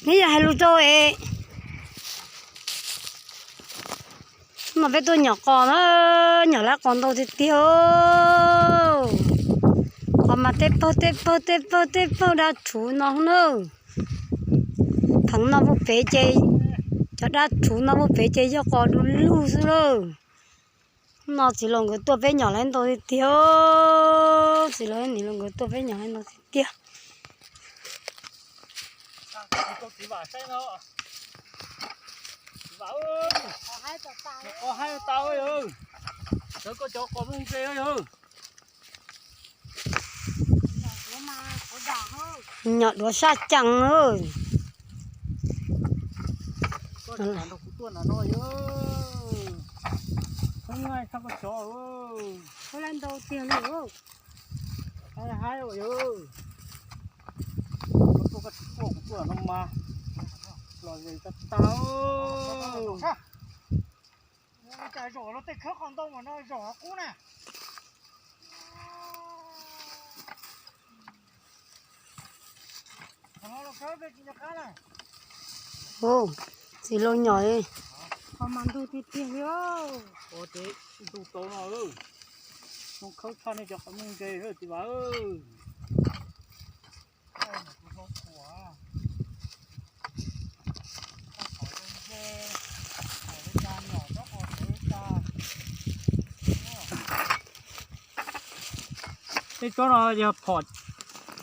Nghĩ là hai lô tô ấy. Mà với tôi nhỏ con á, nhỏ lá con tôi thì tiêu. Còn mà tép bơ đã chú nó nữa. Thằng nó vô phế chơi. Cho đã chú nó vô phế chơi cho con đu lưu rồi. Nó chỉ là người tôi với nhỏ lên tôi thì tiêu. Chỉ là người tôi với nhỏ lên tôi thì tiêu. Có hai tao ấy ơi, tớ có cho con không kê ơi ơi. Nhỏ đũa sa chẳng ơi. Con là nó cũng tuần là nói ơi. Không ai sao có chó ơi. Có lên đầu tiền nữa. Hai rồi ơi. Con có cũng tuần nó mà. Rồi gì ta tao. Chạy rổ nó tê khớp con tông mà nó rổ cũ nè. Nó khớp về chị cá này. Ô, chỉ lôi nhỏ đi. Còn mặn tôi thì tiền nữa. Ồ thế, tụi tao nó ơi. Nó khớp cho nên cho con mình kê rồi chị bảo ơi. Thế cho nó giờ phọt,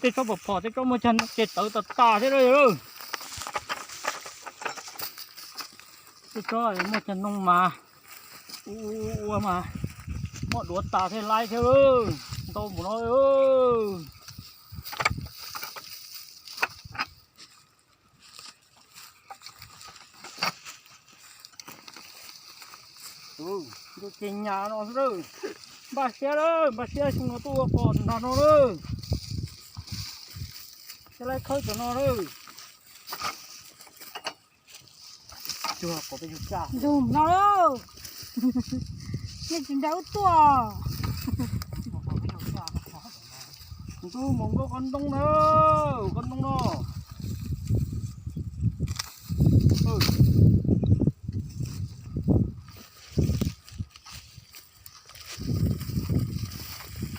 thế cho bọc phọt, thế cho một chân chết tới tà thế đây ơi. Thế cho một chân nông mà, mà, một đũa tà thế lai theo ơi, tôi muốn nói ơi. Tôi trên nhà nó rồi. Bà xe chúng nó tua còn nó ơi. Cái này khơi cho nó ơi. Chưa có cái gì cả. Dùm nó đâu. Nhưng chúng đấu tua. Tôi mong có con đông đâu, con đông nó.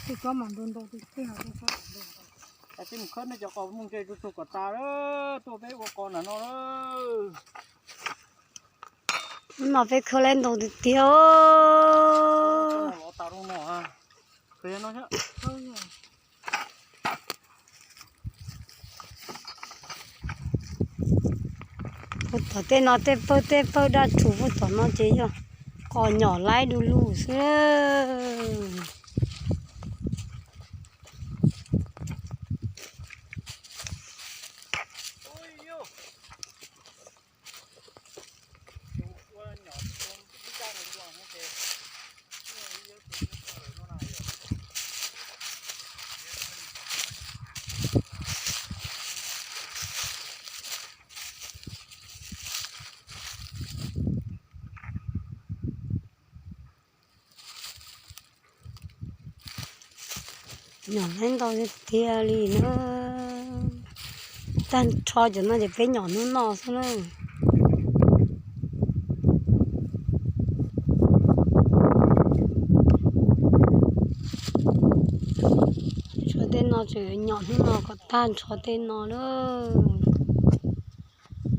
Thì có mặn đồn đâu thì thế nào thì có. Cái tim khớp nó cho con mông chơi tôi của ta đó, tôi bé của con là nó đó. Mà phải khơi lên đầu thì tiêu. Nó tao đâu nó à, khơi nó chứ. Tao tên nó tép bơ đã chú của tao nó chế cho. Còn nhỏ lái đu lù xưa. Nhỏ lên tao thì tiêu đi nữa. Tan cho cho nó để phải nhỏ nó xong rồi. Cho tên nó chỉ nhỏ nó có tan cho tên nó nữa.